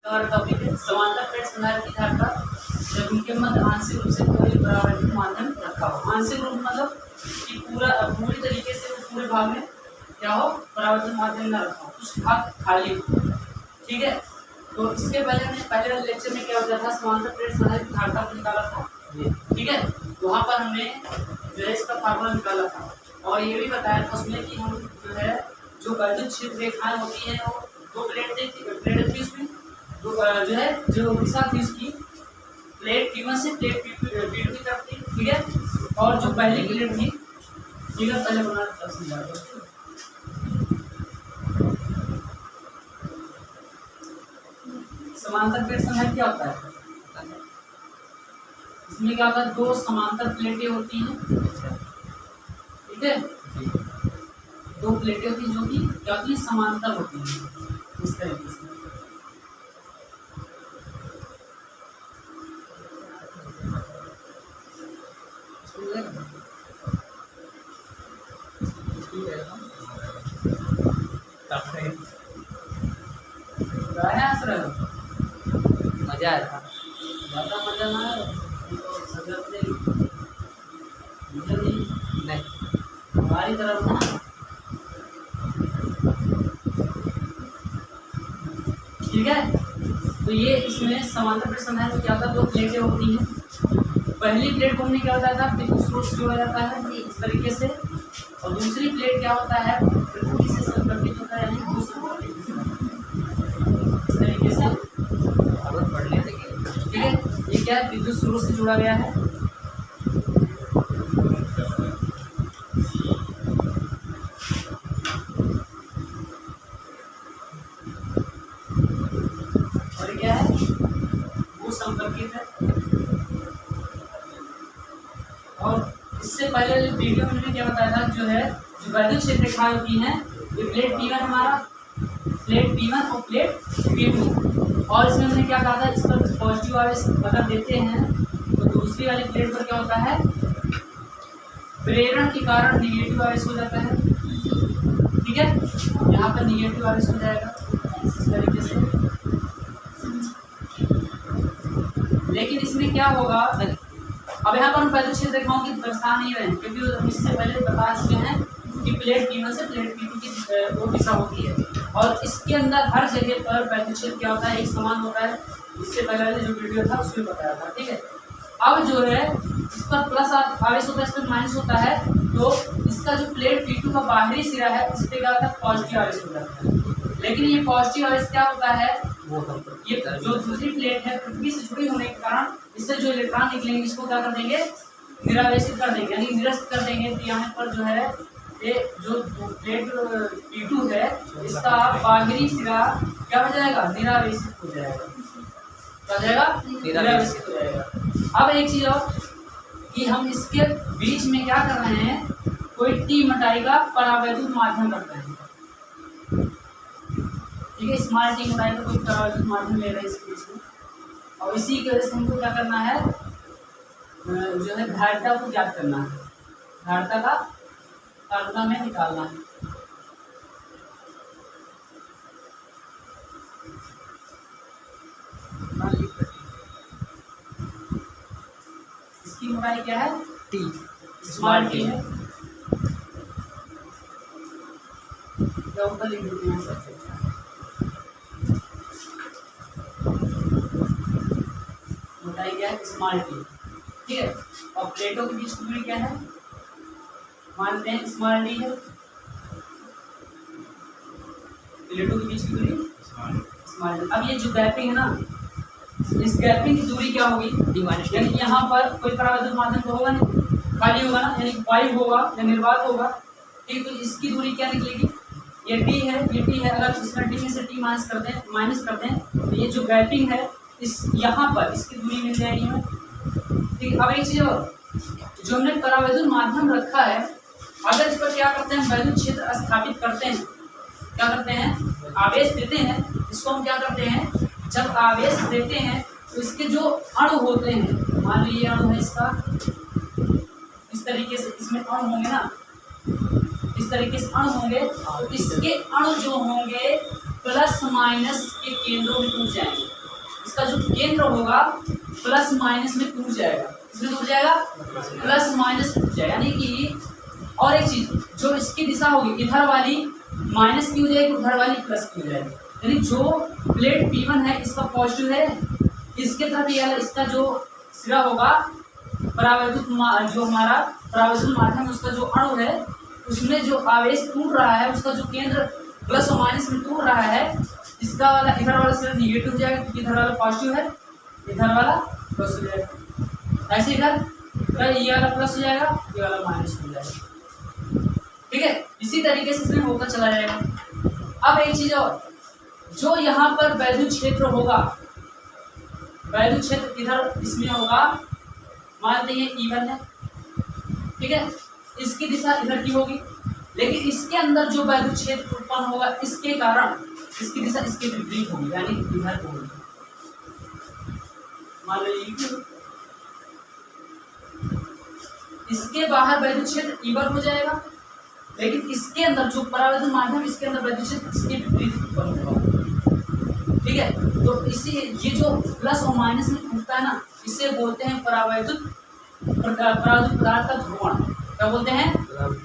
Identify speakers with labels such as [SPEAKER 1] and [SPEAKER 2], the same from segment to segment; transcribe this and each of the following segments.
[SPEAKER 1] हमारा टॉपिक है समांतर प्लेट संधारित्र की धारिता जब उनके मध्य आंशिक रूप से कोई परावर्तित माध्यम रखा हो। आंशिक रूप मतलब कि पूरी तरीके से वो पूरे भाग में क्या हो, परावर्तित माध्यम न रखा हो, कुछ भाग खाली हो। ठीक है, तो इसके पहले हमने पहले वाले लेक्चर में क्या होता था, समांतर प्लेट संधारित्र की धारिता को निकाला था। ठीक है, वहाँ पर हमने जो है इसका फार्मूला निकाला था और ये भी बताया था उसमें कि हम जो है जो वैद्युत क्षेत्र रेखाएं होती हैं वो दो प्लेट थी उसमें जो दिशा थी उसकी प्लेट P1 से प्लेट P2 की तरफ थी। ठीक है, और जो पहली प्लेट थी, ठीक है, पहले बना समझा दो। समांतर प्लेट संधारित्र क्या होता है, इसमें क्या होता है, दो समांतर प्लेटें होती हैं। ठीक है, दो प्लेटें होती हैं जो कि क्या होती है, समांतर होती हैं इस तरीके से।
[SPEAKER 2] मजा आया,
[SPEAKER 1] ज़्यादा मजा ना आया
[SPEAKER 2] नहीं
[SPEAKER 1] हमारी तरफ ना। ठीक है, तो ये इसमें समांतर प्लेट संधारित्र में क्या होता है, दो प्लेटें होती हैं। पहली प्लेट को हमने क्या होता था, विद्युत स्रोत से जोड़ा जाता है इस तरीके से, और दूसरी प्लेट क्या होता है, पृथ्वी से संपर्कित होता है, यानी इस तरीके से
[SPEAKER 2] पढ़ लेते।
[SPEAKER 1] ठीक है, ये क्या है, विद्युत स्रोत से जुड़ा गया है। और क्या है, वो संपर्कित है। और इससे पहले वीडियो में मैंने क्या बताया था, जो है जो वैद्युत क्षेत्र रेखाएं होती हैं, ये प्लेट P1 हमारा, प्लेट P1 और प्लेट P2। और इसमें हमने क्या कहा था, इस पर पॉजिटिव आवेश अगर देते हैं तो दूसरी वाली प्लेट पर क्या होता है, प्रेरण के कारण निगेटिव आवेश हो जाता है। ठीक है, यहाँ पर निगेटिव आवेश हो जाएगा इस तरीके से। लेकिन इसमें क्या होगा, अब यहाँ पर हम वैद्युत क्षेत्र रेखाओं की दर्शा नहीं रहे हैं, क्योंकि हम इससे पहले बता चुके हैं कि प्लेट P1 से प्लेट P2 की वो दिशा होती है और इसके अंदर हर जगह पर वैद्युत क्षेत्र क्या होता है, एक समान होता है। इससे पहले वाले जो वीडियो था उसमें बताया था। ठीक है, अब जो है इस पर प्लस आवेश होता है, इस पर माइनस होता है, तो इसका जो प्लेट P2 का बाहरी सिरा है इस पर क्या होता है, पॉजिटिव आवेश हो जाता है। लेकिन ये पॉजिटिव आवेश क्या होता है, ये जो दूसरी प्लेट है पृथ्वी से जुड़ी होने के कारण इससे जो इलेक्ट्रॉन निकलेंगे इसको क्या कर देंगे, निरावेशित कर देंगे, यानी निरस्त कर देंगे। तो यहाँ पर जो है ये जो प्लेट P2 है इसका बाहरी सिरा क्या हो जाएगा, निरावेशित हो जाएगा। क्या हो जाएगा, निरावेशित हो जाएगा। अब एक चीज और कि हम इसके बीच में क्या कर रहे हैं, कोई टी मोटाई का परावैद्युत माध्यम रख रहे हैं। ठीक है, स्मॉल टी मोटाई का कोई परावैद्युत माध्यम ले रहे हैं इस बीच में, और इसी की वजह से हमको क्या करना है, जो है धारिता को ज्ञात करना है, धारिता का फार्मूला में निकालना है। इसकी मोटाई क्या है,
[SPEAKER 2] टी,
[SPEAKER 1] स्मॉल टी है। क्या ऊपर लिख देते हैं, मोटाई क्या है, स्मॉल टी। ठीक है, और प्लेटों के बीच की दूरी क्या है, मानते हैं स्मॉल डी है। प्लेटों के बीच की दूरी स्मॉल डी। अब ये जो गैपिंग है ना, इस गैपिंग की दूरी क्या होगी, डी माइनस, यानी यहाँ पर कोई परावैद्युत माध्यम तो होगा नहीं, खाली होगा ना, यानी वायु होगा या निर्वात होगा। ठीक, तो इसकी दूरी क्या निकलेगी, ये डी है, ये टी है। अगर इसमें डी में से टी माइनस कर दें तो ये जो गैपिंग है इस यहाँ पर इसकी दूरी मिल जाएगी हमें। ठीक, अब एक चीज और, जो हमने परावैद्युत माध्यम रखा है, अगर इस पर क्या करते हैं, वैद्युत क्षेत्र स्थापित करते हैं, क्या करते हैं, आवेश देते हैं। इसको हम क्या करते हैं, जब आवेश देते हैं तो इसके जो अणु होते हैं, मान लीजिए अणु है इसका, इस तरीके से इसमें अणु होंगे ना, इस तरीके से अणु होंगे, तो इसके अणु जो होंगे प्लस माइनस के केंद्रों में टूट जाएंगे। इसका जो केंद्र होगा प्लस माइनस में टूट जाएगा। इसमें टूट जाएगा, प्लस माइनस टूट जाएगा, यानी कि और एक चीज, जो इसकी दिशा होगी इधर वाली माइनस की हो जाएगी, उधर वाली प्लस की हो जाएगी। यानी जो प्लेट P1 है इसका पॉजिटिव है, इसके तरफ ये वाला इसका जो सिरा होगा परावैद्युत, जो हमारा परावैद्युत माध्यम उसका जो अणु है उसमें जो आवेश टूट रहा है उसका जो केंद्र प्लस और माइनस में टूट रहा है, इसका वाला इधर वाला सिरा निगेटिव हो जाएगा क्योंकि इधर वाला पॉजिटिव है, इधर वाला प्लस हो जाएगा। ऐसे इधर ये वाला प्लस हो जाएगा, ये वाला माइनस हो जाएगा। ठीक है, इसी तरीके से इसमें होता चला जाएगा। अब एक चीज और, जो यहाँ पर वैद्युत क्षेत्र होगा, वैद्युत क्षेत्र इधर इसमें होगा, मानते हैं E1 है, ठीक है, इसकी दिशा इधर की होगी, लेकिन इसके अंदर जो वैद्युत क्षेत्र उत्पन्न होगा इसके कारण इसकी दिशा इसके विपरीत होगी, यानी इधर को होगी। मान लो E2, इसके बाहर वैद्युत क्षेत्र E1 हो जाएगा, लेकिन इसके अंदर जो परावैद्युत माध्यम इसके अंदर वैद्युत क्षेत्र इसके विपरीत उत्पन्न होगा। ठीक है, तो इसी ये जो प्लस और माइनस में टूटता है ना, इसे बोलते हैं परावैद्युत पदार्थ का ध्रुवण। क्या बोलते हैं?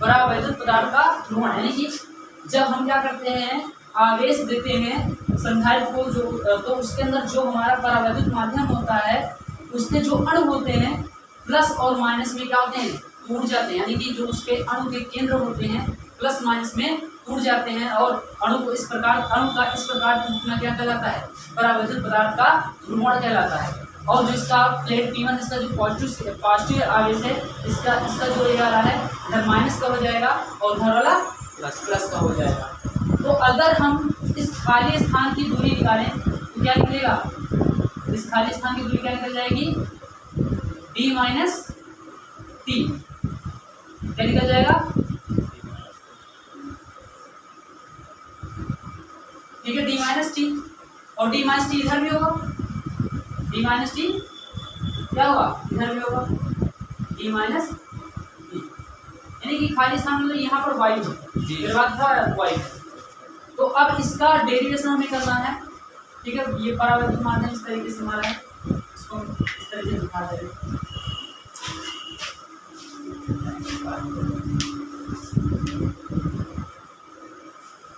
[SPEAKER 1] परावैद्युत पदार्थ का ध्रुवण। यानी कि जब हम क्या करते हैं, आवेश देते हैं संधारित्र को, जो तो उसके अंदर जो हमारा परावैद्युत माध्यम होता है उसके जो अणु होते हैं प्लस और माइनस में क्या होते हैं, टूट जाते हैं। यानी कि जो उसके अणु के केंद्र होते हैं प्लस माइनस में टूट जाते हैं, और अणु का इस प्रकार टूटना क्या कहलाता है, परावैद्युत पदार्थ का ध्रुवण कहलाता है। और जो इसका प्लेट P1 इसका जो पॉजिटिव आवेश है, इसका जो ये वाला है इधर माइनस का हो जाएगा और उधर वाला प्लस का हो जाएगा। तो अगर हम इस खाली स्थान की दूरी निकालें तो क्या निकलेगा, इस खाली स्थान की दूरी क्या निकल जाएगी, D माइनस T। क्या निकल जाएगा, ठीक है, D माइनस टी, और D माइनस टी इधर भी होगा, D माइनस टी क्या होगा, इधर भी होगा D माइनस टी। यानी कि खाली स्थान में यहाँ पर वायु है, वायु। तो अब इसका डेरिवेशन हमें करना है। ठीक है, ये परावैद्युत माध्यम इस तरीके से हमारा है, इसको इस तरीके से दिखा दे रहे हैं।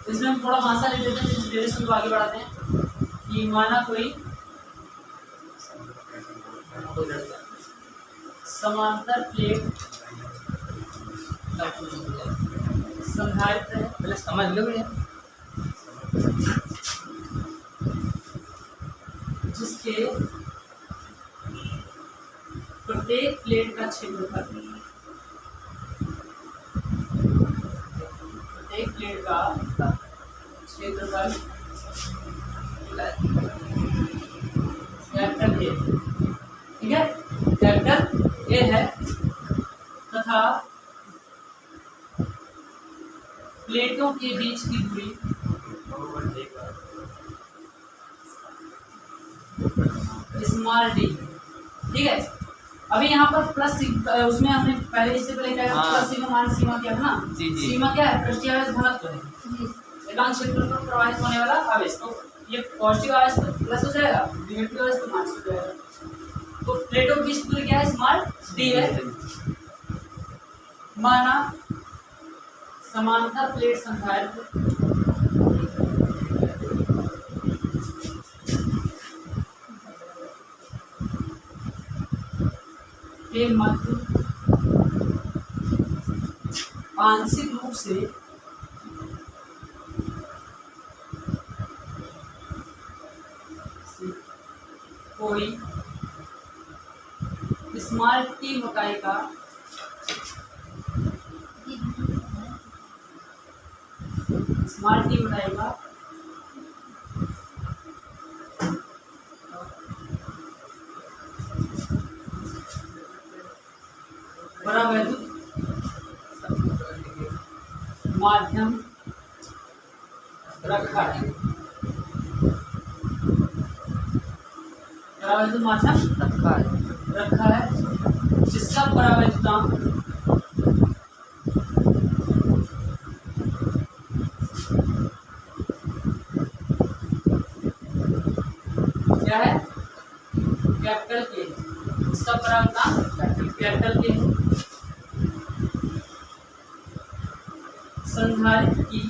[SPEAKER 1] इसमें हम थोड़ा भाषा ले लेते हैं, इस डेरिवेशन को आगे बढ़ाते हैं। कि माना कोई समांतर प्लेट संधारित्र है,
[SPEAKER 2] पहले समझ लो भैया।
[SPEAKER 1] जिसके प्रत्येक प्लेट का क्षेत्रफल, प्रत्येक प्लेट का क्षेत्रफल कैपिटल ए, ठीक है, कैपिटल ए है, तथा प्लेटों के बीच की दूरी स्मॉल डी। ठीक है, अभी यहाँ पर प्लस उसमें हमने पहले इससे पहले क्या प्लस सिग्मा माइनस सीमा किया था ना। सीमा क्या है, पृष्ठीय आवेश घनत्व है, एकांक क्षेत्र पर प्रवाहित होने वाला आवेश। तो ये पॉजिटिव आवेश तो प्लस हो जाएगा, नेगेटिव आवेश तो माइनस हो जाएगा। तो प्लेटों की बीच दूरी क्या है, स्मॉल डी है। माना समांतर प्लेट संधारित्र के मध्य आंशिक रूप से कोई स्मॉल टी मोटाई का परावैद्युत माध्यम रखा है, परावैद्युत माध्यम रखा है, जिसका परावैद्युतांक क्या है, कैपिटल के, इसका परावर्तन कैपिटल के है। संधारित्र की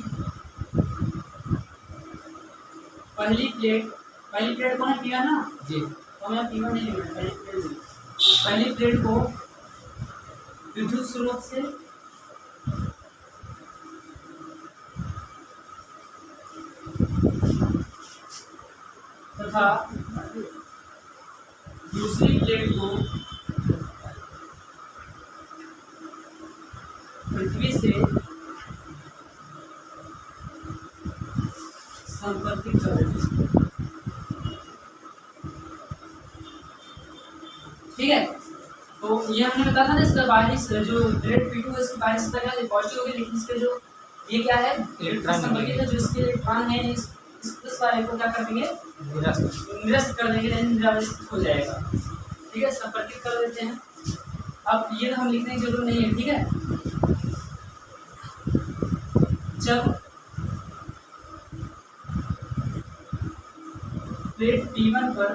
[SPEAKER 1] पहली प्लेट कौन है? P1 ना
[SPEAKER 2] जी।
[SPEAKER 1] तो हमें P1 नहीं लिखना, पहली प्लेट को विद्युत स्रोत से तथा दूसरी प्लेट को पृथ्वी से संपर्कित कर देते हैं। ठीक है, तो ये हमने बताया था ना, इसका बाहरी जो प्लेट P2 है इसकी बाहरी सतह क्या है? पॉजिटिव होगी, लेकिन इसके जो ये क्या है? इलेक्ट्रॉन संपर्कित है, जो इसके इलेक्ट्रॉन है इस वाले को क्या कर देंगे? निरस्त कर देंगे, निरावरित हो जाएगा। ठीक है, संपर्कित कर देते हैं। अब ये तो हम लिखने की जरूरत नहीं है। ठीक है, जब प्लेट P1 पर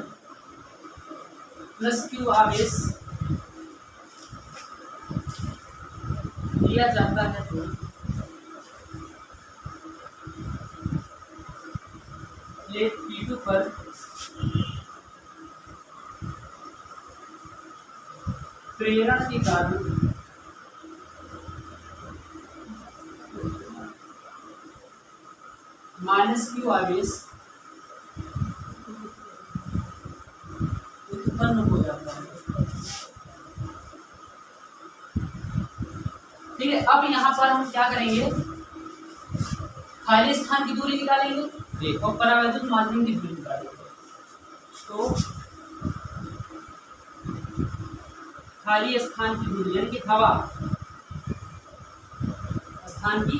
[SPEAKER 1] +Q आवेश दिया जाता है तो प्लेट P2 पर प्रेरण के कारण -Q आवेश उत्पन्न हो जाता है। ठीक है, अब यहाँ पर हम क्या करेंगे? खाली स्थान की दूरी निकालेंगे और परावैद्युत माध्यम की दूरी निकालेंगे। तो खाली स्थान की दूरी यानी कि हवा स्थान की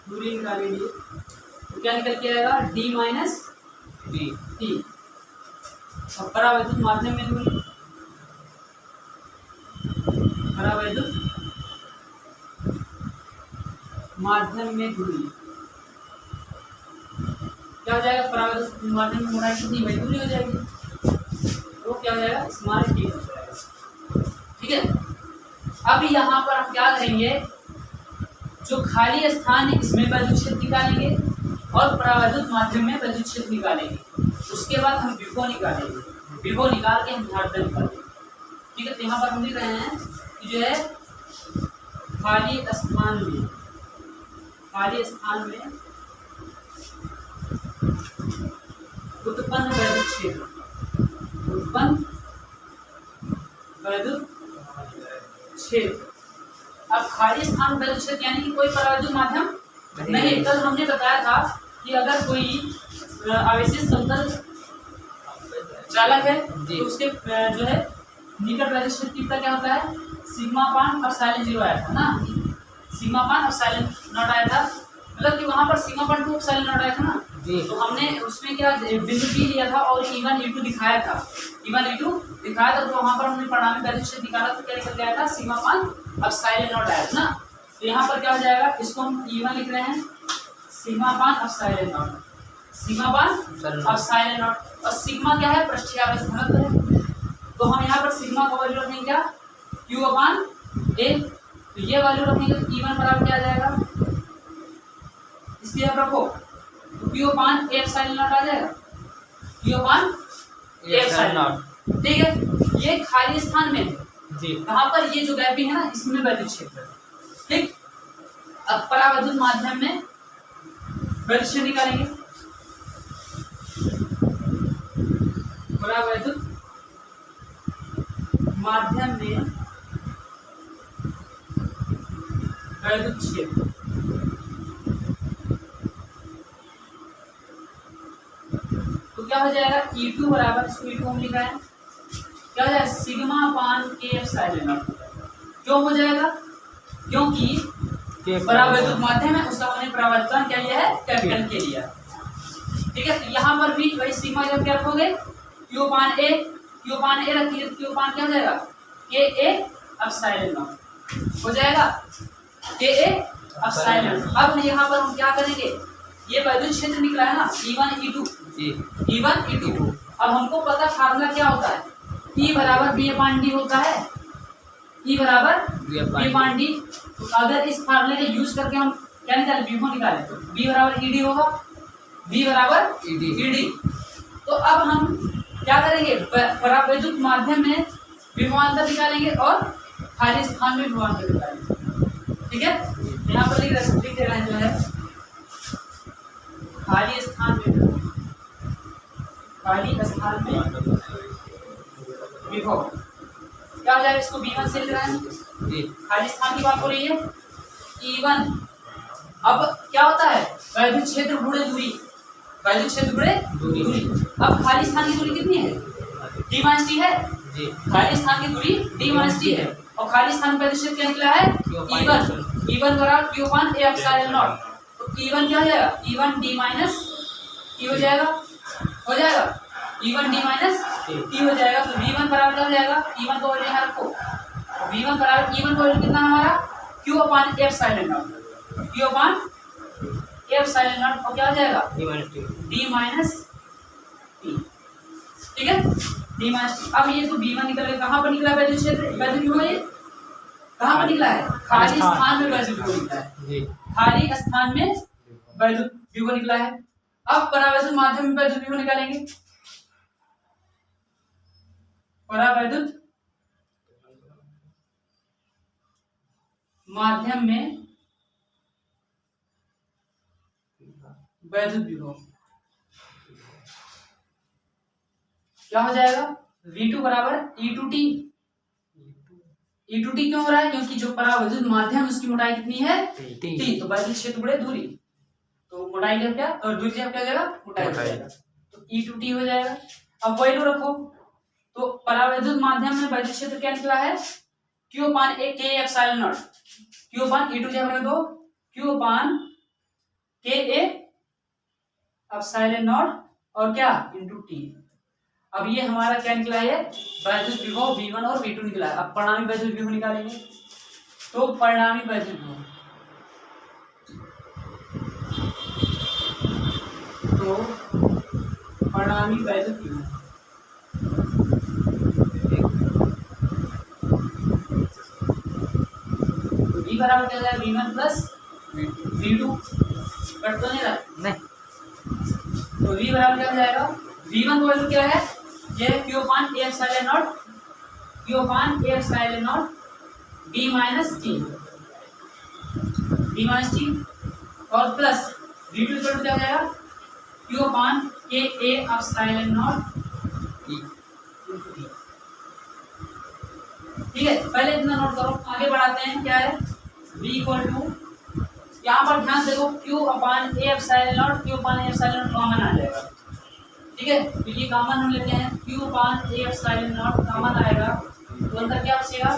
[SPEAKER 1] दूरी निकालेंगे तो क्या निकल के आएगा? D - T। और परावैद्युत माध्यम में दूरी, परावैद्युत माध्यम में दूरी क्या हो जाएगा? परावैद्युत माध्यम में मोटाई कितनी? वही दूरी हो जाएगी, तो क्या हो जाएगा? स्मॉल d हो जाएगा। ठीक है, अब यहाँ पर हम क्या करेंगे? जो खाली स्थान है इसमें वैद्युत क्षेत्र निकालेंगे और परावैद्युत माध्यम में वैद्युत क्षेत्र निकालेंगे। उसके बाद हम विभव निकालेंगे, विभव निकाल के हम धारिता निकालेंगे। ठीक है, तो यहाँ पर हम लिख रहे हैं कि जो है खाली स्थान में उत्पन्न वैद्युत क्षेत्र, अब खाली स्थान वैद्युत क्षेत्र यानी कि कोई परावैद्युत माध्यम नहीं। कल हमने बताया था कि अगर कोई आवेशित समतल चालक है तो उसके जो है निकट वैद्युत क्षेत्र कितना क्या होता है? सिग्मा अपान ε0 आया था ना, सिग्मा अपान ε0 आया था, मतलब कि वहां पर सिग्मा अपान 2 ε0 आया था ना। तो हमने उसमें क्या बिंदु P लिया था और E1 E2 दिखाया था, तो वहां पर हमने परिणामी वैद्युत क्षेत्र निकाला तो क्या निकल के आया था? सिग्मा अपान ε0 आया था ना। तो यहाँ पर क्या हो जाएगा? इसको हम E1 लिख रहे हैं सिग्मा अपान ε0 और सिग्मा क्या है? पृष्ठीय आवेश घनत्व है। तो हम यहाँ पर सिग्मा का वैल्यू रखेंगे क्या? Q upon A। तो ये वैल्यू रखेंगे तो E1 बराबर क्या आ जाएगा? इसकी आप रखो तो Q अपान A ε0 आ जाएगा, Q अपान A ε0। ठीक है, ये खाली स्थान में है जी, कहाँ पर? ये जो गैपिंग है ना इसमें वैद्युत क्षेत्र है। ठीक, अब परावैद्युत माध्यम में वैद्युत क्षेत्र निकालेंगे। परावैद्युत माध्यम में वैद्युत क्षेत्र तो क्या हो जाएगा? E2 बराबर, इसको E2 हम लिख रहे हैं, क्या हो जाएगा? सिग्मा अपान K ε0। क्यों हो जाएगा? क्योंकि परावैद्युत माध्यम है, उसका हमने परावर्तन क्या लिया है? कैपिटल के लिया। ठीक है, तो यहाँ पर भी वही सिग्मा जब क्या रखोगे? Q अपान A रखिए तो Q अपान क्या हो जाएगा? KA ε0 हो जाएगा, KA ε0। अब यहाँ पर हम क्या करेंगे? ये वैद्युत क्षेत्र निकला है ना E1 E2, अब हमको पता फार्मूला क्या होता है, E बराबर बी अपान डी होता है, E बराबर बी अपान डी। तो अगर इस फार्मूले का यूज करके हम क्या निकाले, बी को निकाले, तो बी बराबर ई डी होगा, बी बराबर ई डी। तो अब हम क्या करेंगे, परावैद्युत माध्यम में विभवांतर निकालेंगे और खाली स्थान में विभवांतर निकालेंगे। ठीक है, यहाँ पर लिख दे रहे हैं जो है खाली स्थान में विभव क्या हो जाएगा, इसको V1 से लिख रहे हैं जी, खाली स्थान की बात हो रही है E1। अब क्या होता है, वैद्युत क्षेत्र गुणे दूरी, वैद्युत क्षेत्र गुणे दूरी। अब खाली स्थान की दूरी कितनी है, d माइनस टी है जी, खाली स्थान की दूरी d माइनस टी है, और खाली स्थान पर क्षेत्र क्या निकला है E1 बराबर q upon a epsilon not. तो E1 क्या हो जाएगा, E1 d माइनस टी हो जाएगा, E1 d माइनस टी हो जाएगा। तो V1 बराबर क्या हो जाएगा, E1 को वैल्यू यहाँ रखो, V1 बराबर E1 को वैल्यू कितना हमारा q upon a epsilon not, q upon a epsilon not, और क्या हो जाएगा d माइनस टी। ठीक है, d माइनस टी। अब ये तो V1 निकल गया, कहाँ पर निकला है वैद्युत क्षेत्र, वैद्युत विभव ये कहाँ पर निकला है, खाली स्थान में वैद्युत विभव निकला है, खाली स्थान में वैद्युत विभव निकला है। अब परावैद्युत माध्यम में वैद्युत विभव निकालेंगे, परावैद्युत माध्यम में वैद्युत विभव क्या हो जाएगा, V2 बराबर E2T। E2T क्यों हो रहा है, क्योंकि जो परावैद्युत माध्यम उसकी मोटाई कितनी है T, तो वैद्युत क्षेत्र गुणे दूरी, तो मोटाई जब क्या और दूरी जब क्या हो जाएगा, मोटाई हो जाएगा, तो E2T हो जाएगा। अब वैल्यू रखो, तो परावैद्युत माध्यम में वैद्युत क्षेत्र क्या निकला है, Q upon a K epsilon not, Q upon E2 जब रख दो Q upon K A epsilon not और क्या इनटू T। अब ये हमारा क्या निकला है, वैद्युत विभव V1 और V2 निकला है। अब परिणामी वैद्युत विभव निकालेंगे, तो परिणामी वैद्युत विभव, तो परिणामी वैद्युत विभव तो V बराबर क्या जाएगा, V1 प्लस V2, कट तो नहीं रहा नहीं, तो V बराबर क्या हो जाएगा, V1 को वैल्यू क्या है, ये Q upon a epsilon not, Q upon a epsilon naught d minus T, और प्लस V2 इक्वल टू क्या हो जाएगा, Q upon k a epsilon not e। ठीक है, पहले इतना नोट करो, आगे बढ़ाते हैं। क्या है, V इक्वल टू, यहाँ पर ध्यान देखो Q upon a epsilon not, Q upon a epsilon not common आ जाएगा। ठीक है, तो ये कॉमन हम लेते हैं, Q upon a epsilon not common आएगा, तो अंदर क्या बचेगा,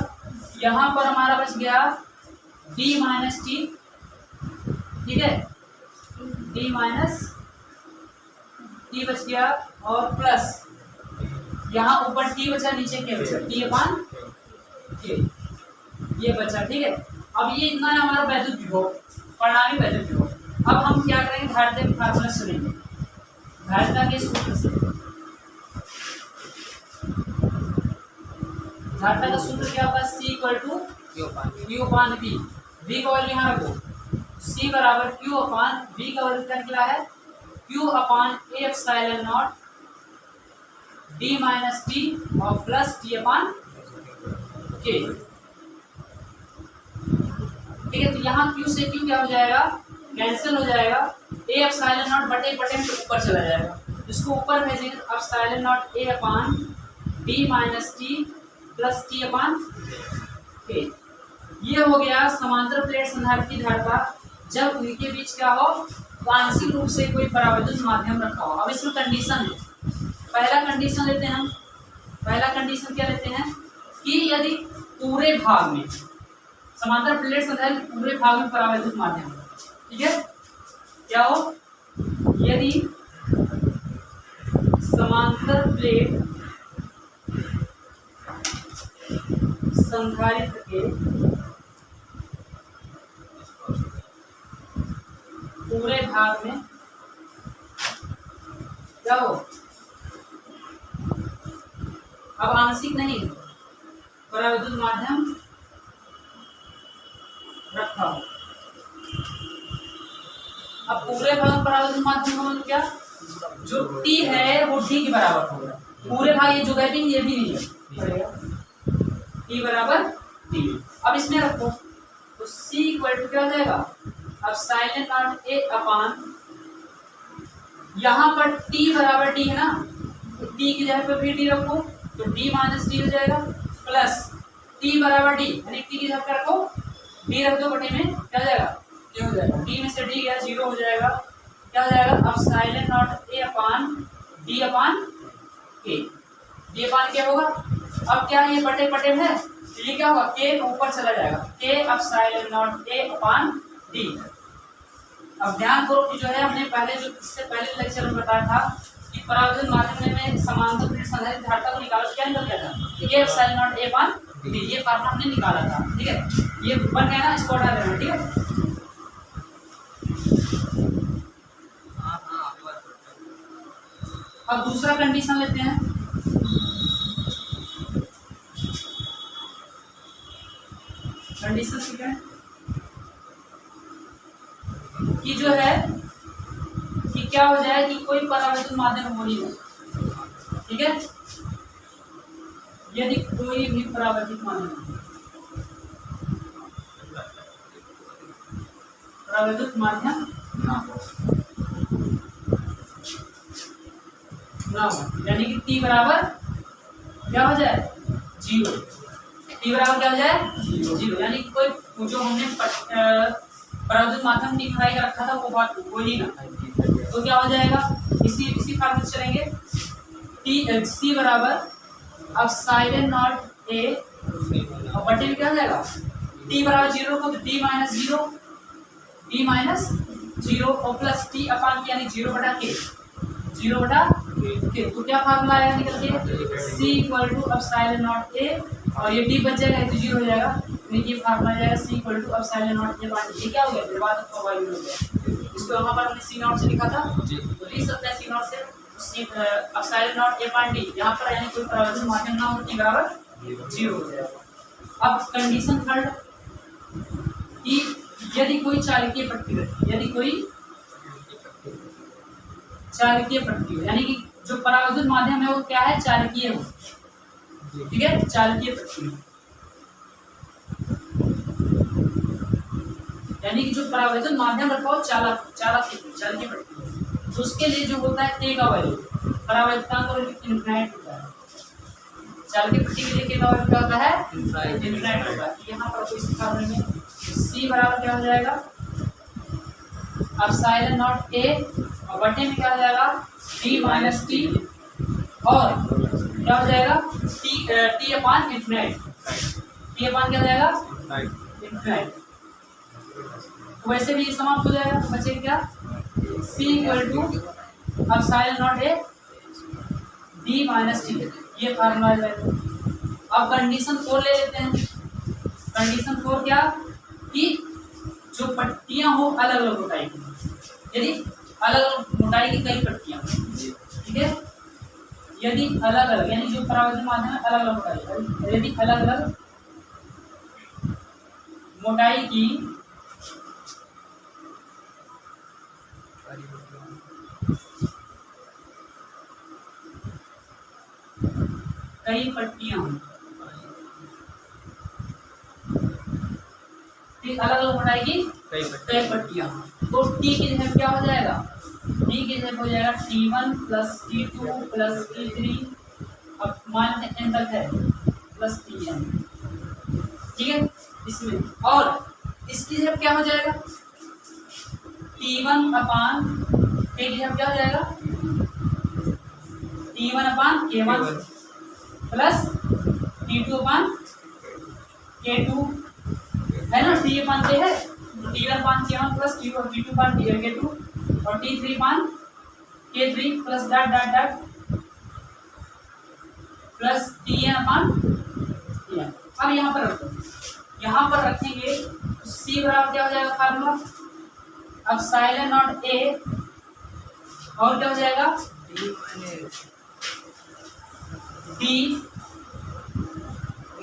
[SPEAKER 1] यहाँ पर हमारा बच गया d माइनस टी। ठीक है, d माइनस टी बच गया, और प्लस यहाँ ऊपर t बचा, नीचे क्या बचा, t अपान k, ये बचा। ठीक है, अब ये इतना है हमारा वैद्युत विभव, परिणामी वैद्युत विभव। अब हम क्या करेंगे, धारिता के फार्मूला सुनेंगे, धारिता के सूत्र से। धारिता का सूत्र क्या होगा, C equal to Q upon V, V का वैल्यू यहाँ रखो, C बराबर Q अपान V का वैल्यू क्या निकला है, Q upon a epsilon naught d minus T और प्लस T अपान K। ठीक है, तो यहाँ Q से Q क्या हो जाएगा, कैंसिल हो जाएगा, a एप्सिलॉन नॉट बटे बटे में ऊपर चला जाएगा, इसको ऊपर भेजेंगे तो epsilon not a upon d minus T plus T upon K। ये हो गया समांतर प्लेट संधारित्र की धारिता जब उनके बीच क्या हो, आंशिक रूप से कोई परावैद्युत माध्यम रखा हो। अब इसमें कंडीशन है, पहला कंडीशन लेते हैं हम, पहला कंडीशन क्या लेते हैं कि यदि पूरे भाग में समांतर प्लेट संधारित्र पूरे भाग में परावैद्युत माध्यम, ठीक है, क्या हो, यदि समांतर प्लेट संधारित्र के पूरे भाग में क्या हो, अब आंशिक नहीं, परावैद्युत माध्यम रखा हो। अब पूरे भाग परावैद्युत माध्यम का मतलब क्या, जो T है वो T के बराबर होगा। पूरे भाग ये जो गैपिंग ये भी नहीं है, T बराबर T। अब इसमें रखो तो C इक्वल टू क्या हो जाएगा, अब साइलेंट नॉट A अपान, यहाँ पर T बराबर D है ना, तो T की जगह पर भी D रखो तो D माइनस D हो जाएगा, प्लस T बराबर D, यानी T की जगह पर रखो D रख दो, बटे में क्या हो जाएगा, क्या हो जाएगा, D में से D गया 0 हो जाएगा, क्या हो जाएगा, अब epsilon naught A upon D upon K, D अपान क्या होगा, अब क्या ये बटे बटे में है, तो ये क्या होगा, K ऊपर चला जाएगा, K अब epsilon naught A upon D। अब ध्यान करो कि जो है हमने पहले जो इससे पहले लेक्चर में बताया था कि परावैद्युत माध्यम में समांतर प्लेट संधारित्र धारिता को निकाला, क्या निकल गया था, K अब epsilon naught A upon D, ये फार्मूला हमने निकाला था, ठीक है, ये बन गया ना, इसको हटा देना, ठीक है। अब दूसरा कंडीशन लेते हैं, कंडीशन सेकंड कि जो है कि क्या हो जाए कि कोई परावैद्युत माध्यम हो नहीं हो, ठीक है, यदि कोई भी परावैद्युत माध्यम ना हो, यानी कि T बराबर क्या हो जाए 0, T बराबर क्या हो जाए 0, यानी कि कोई जो हमने परावैद्युत माध्यम दिखाई का रखा था वो बात वही ना, तो क्या हो जाएगा, इसी फार्मूले से चलेंगे, C बराबर अब साइलेंट नॉट A और बटे में क्या हो जाएगा, T बराबर 0 रखो तो D माइनस 0 और प्लस T अपान के, यानी 0 बटा K, तो क्या फार्मूला आया निकल के, C इक्वल टू अब साइलेंट नॉट A और ये D बच जाएगा, तो 0 हो जाएगा, ये फार्मूला आ जाएगा C इक्वल टू अब साइलेंट नॉट A बाय, ये क्या हो गया, फिर बात हो गया, इसको यहाँ पर हमने C नॉट से लिखा था, तो लिख सकते हैं C नॉट से अब epsilon naught A by D, यहाँ पर यानी कोई परावैद्युत माध्यम ना हो, T बराबर 0 हो जाएगा। अब कंडीशन थर्ड कि यदि कोई चालकीय पट्टी, यदि कोई चालकीय पट्टी, यानी कि जो परावैद्युत माध्यम है वो क्या है, चालकीय हो, ठीक है, चालकीय पट्टी, यानी कि जो परावैद्युत माध्यम रखा हो चालकीय पट्टी, तो उसके लिए जो होता है K का वैल्यू परावैद्युतांक और इनफिनिट होता है, चालकीय पट्टी के लिए K का वैल्यू क्या होता है, इनफिनिट होता है। यहाँ पर कोई फार्मूले में C बराबर क्या हो जाएगा, अब साइलेंट नॉट A और बटे में क्या हो जाएगा, T माइनस T और क्या हो जाएगा, T अपान इनफिनिट, T अपान क्या हो जाएगा इनफिनिट, तो वैसे भी समाप्त हो जाएगा, तो बचेगा क्या, C इक्वल टू अब epsilon naught A D minus T, ये फार्मूला है। अब कंडीशन 4 ले लेते हैं, कंडीशन 4 क्या कि जो पट्टियां हो अलग अलग मोटाई की, यदि अलग अलग मोटाई की कई पट्टियां, ठीक है, यदि अलग अलग, यानी जो परावैद्युत माध्यम है अलग अलग मोटाई, यदि अलग अलग मोटाई की कई पट्टियां, ठीक, अलग अलग मोटाई की कई पट्टियां, तो T की जगह क्या हो जाएगा, T की जगह हो जाएगा T1 plus T2 plus T3, अब मान लेते हैं N तक है प्लस Tn, ठीक है, इसमें, और इसकी जगह क्या हो जाएगा, T1 अपान K की जगह क्या हो जाएगा, T1 अपान K1 प्लस T2 अपान K2 है ना, T अपान K है, तो T1 अपान K1 प्लस T2 अपान K2 और T3 अपान K3 plus dot dot dot plus Tn अपान Tn। अब यहाँ पर रखो, यहाँ पर रखेंगे तो C बराबर क्या हो जाएगा फार्मूला, अब साइलेंट नॉट A और क्या हो जाएगा टी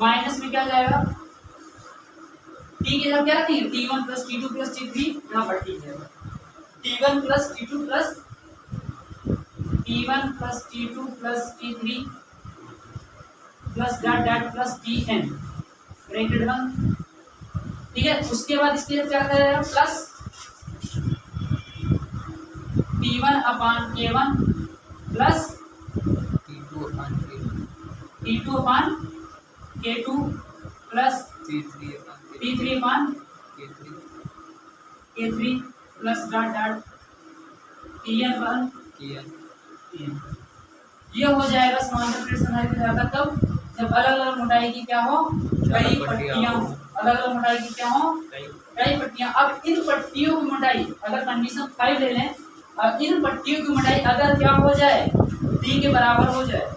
[SPEAKER 1] माइनस में क्या जाएगा, टी के जगह क्या रखेंगे, T1 plus T2 plus T3, यहाँ पर टी जाएगा T1 plus T2 plus T2 plus T3 plus dot dot plus Tn bracket बंद, ठीक है। उसके बाद इसके क्या करेगा, प्लस P1 अपान K1 प्लस T2 अपान K2 प्लस T3 अपान K3 plus dot dot Tn अपान Tn। ये हो जाएगा समांतर प्लेट संधारित्र की धारिता कब, जब अलग अलग मोटाई की क्या हो, कई पट्टियां हो, अलग अलग मोटाई की क्या हो, कई पट्टियां। अब इन पट्टियों की मोटाई अगर कंडीशन 5 ले लें, और इन पट्टियों की मोटाई अगर क्या हो जाए, D के बराबर हो जाए,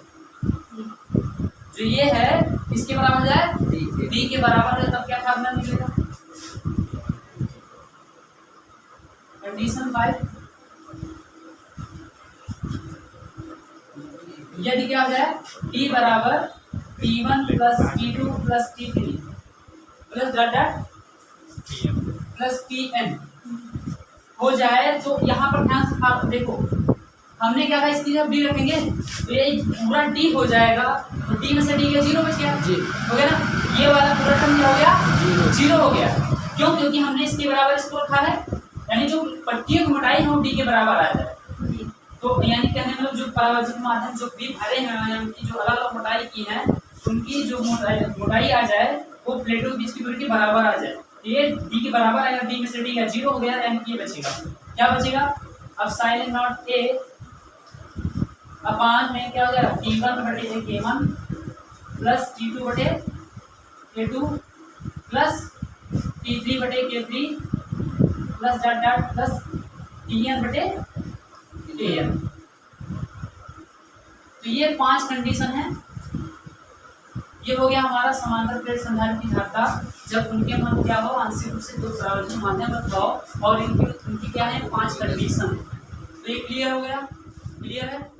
[SPEAKER 1] जो ये है इसके बराबर हो जाए, D के बराबर है, तब क्या फार्मूला निकलेगा, कंडीशन 5 यदि क्या हो जाए, T बराबर T1 plus T2 plus T3 plus dot dot plus Tn हो जाए, तो यहाँ पर ध्यान से आप देखो, हमने क्या कहा, इसकी जब D रखेंगे तो ये पूरा D हो जाएगा, तो D में से D का 0 बच गया जी, हो गया ना, ये वाला पूरा टर्म क्या हो गया, 0 हो गया। क्यों, क्योंकि हमने इसके बराबर इसको रखा है, यानी जो पट्टियों की मोटाई है वो D के बराबर आ जाए, तो यानी कहने मतलब जो परावर्तक माध्यम जो भी भरे हैं, यानी कि जो अलग अलग मोटाई की है, उनकी जो मोटाई आ जाए वो प्लेटों के बीच की दूरी के बराबर आ जाए, ये D के बराबर आएगा, D में से D का 0 हो गया, यानी कि ये बचेगा, क्या बचेगा, अब साइन नॉट A अपान में क्या हो जाएगा, T1 बटे K1 प्लस T2 बटे K2 प्लस T3 बटे K3 plus dot dot plus Tn बटे Tn। तो ये 5 कंडीशन है। ये हो गया हमारा समांतर प्लेट संधारित्र की धारिता जब उनके मान क्या हो, आंशिक रूप से दो परावर्तक माध्यम रखवाओ, और इनकी क्या है 5 कंडीशन। तो ये क्लियर हो गया, क्लियर है।